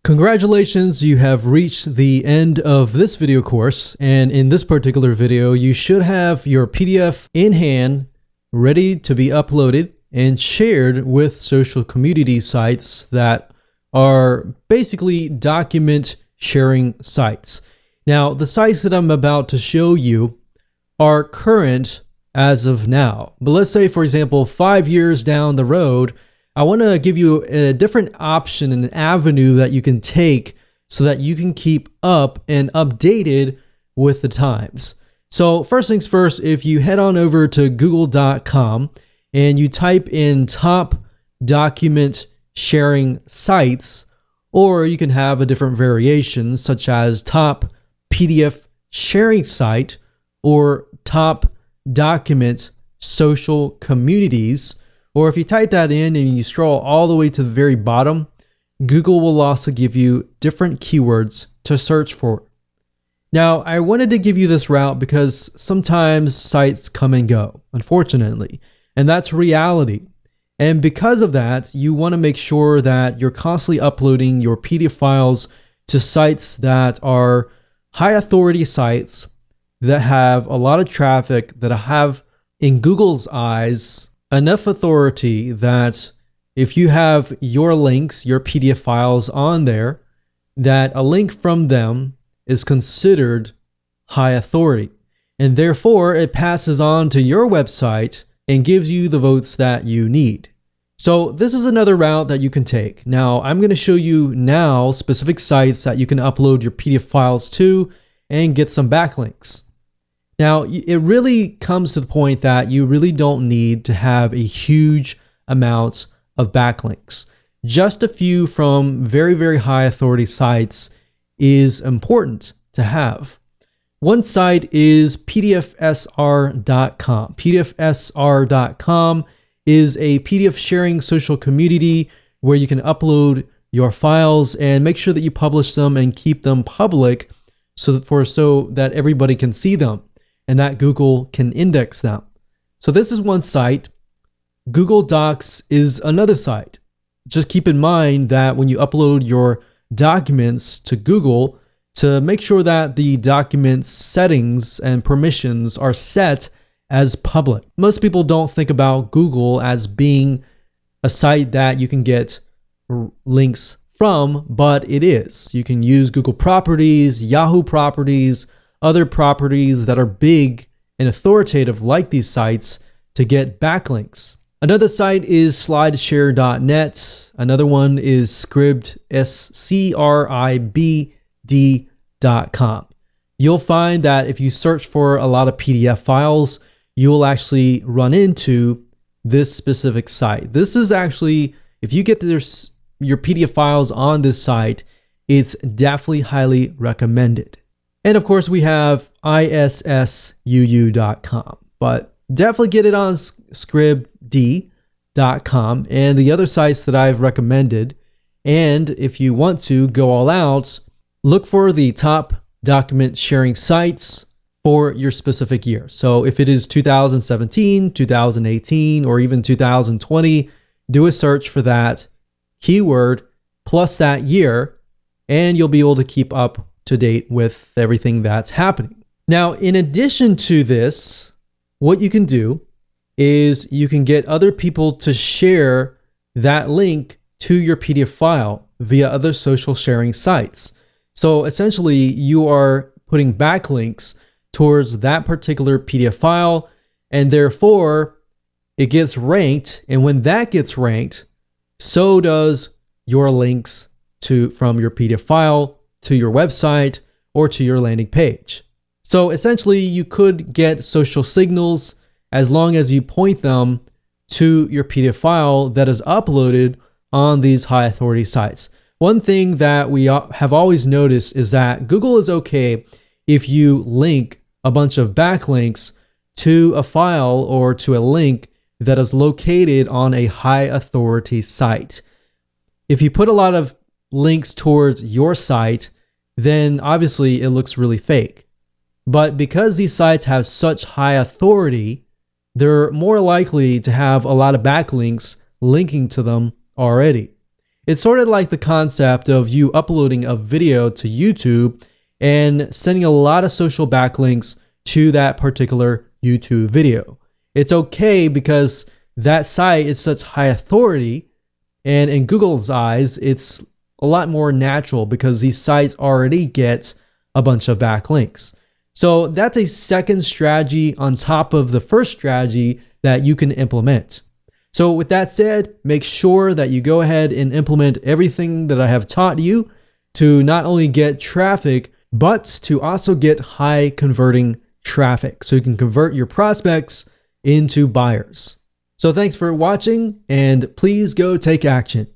Congratulations, you have reached the end of this video course, and in this particular video you should have your PDF in hand, ready to be uploaded and shared with social community sites that are basically document sharing sites. Now, the sites that I'm about to show you are current as of now, but let's say, for example, 5 years down the road, I want to give you a different option and an avenue that you can take so that you can keep up and updated with the times. So first things first, if you head on over to google.com and you type in top document sharing sites, or you can have a different variation such as top PDF sharing site or top document social communities. Or if you type that in and you scroll all the way to the very bottom, Google will also give you different keywords to search for. Now, I wanted to give you this route because sometimes sites come and go, unfortunately, and that's reality. And because of that, you want to make sure that you're constantly uploading your PDF files to sites that are high authority sites that have a lot of traffic, that have, in Google's eyes, enough authority that if you have your links, your PDF files on there, that a link from them is considered high authority. And therefore, it passes on to your website and gives you the votes that you need. So this is another route that you can take. Now, I'm going to show you now specific sites that you can upload your PDF files to and get some backlinks. Now, it really comes to the point that you really don't need to have a huge amount of backlinks. Just a few from very, very high authority sites is important to have. One site is pdfsr.com. pdfsr.com is a PDF sharing social community where you can upload your files and make sure that you publish them and keep them public so that everybody can see them and that Google can index them. So this is one site. Google Docs is another site. Just keep in mind that when you upload your documents to Google, to make sure that the document settings and permissions are set as public. Most people don't think about Google as being a site that you can get links from, but it is. You can use Google properties, Yahoo properties, other properties that are big and authoritative like these sites to get backlinks. Another site is slideshare.net. Another one is Scribd, SCRIBD.com. You'll find that if you search for a lot of PDF files, you'll actually run into this specific site. This is actually, if you get your PDF files on this site, it's definitely highly recommended. And of course, we have issuu.com, but definitely get it on scribd.com and the other sites that I've recommended. And if you want to go all out, look for the top document sharing sites for your specific year. So if it is 2017, 2018, or even 2020, do a search for that keyword plus that year, and you'll be able to keep up to date with everything that's happening. Now, in addition to this, what you can do is you can get other people to share that link to your PDF file via other social sharing sites. So essentially, you are putting backlinks towards that particular PDF file, and therefore it gets ranked. And when that gets ranked, so does your links from your PDF file to your website or to your landing page. So essentially, you could get social signals as long as you point them to your PDF file that is uploaded on these high authority sites. One thing that we have always noticed is that Google is okay if you link a bunch of backlinks to a file or to a link that is located on a high authority site. If you put a lot of links towards your site, then obviously it looks really fake. But because these sites have such high authority, they're more likely to have a lot of backlinks linking to them already. It's sort of like the concept of you uploading a video to YouTube and sending a lot of social backlinks to that particular YouTube video. It's okay because that site is such high authority, and in Google's eyes, it's a lot more natural because these sites already get a bunch of backlinks. So that's a second strategy on top of the first strategy that you can implement. So with that said, make sure that you go ahead and implement everything that I have taught you to not only get traffic, but to also get high converting traffic so you can convert your prospects into buyers. So thanks for watching, and please go take action.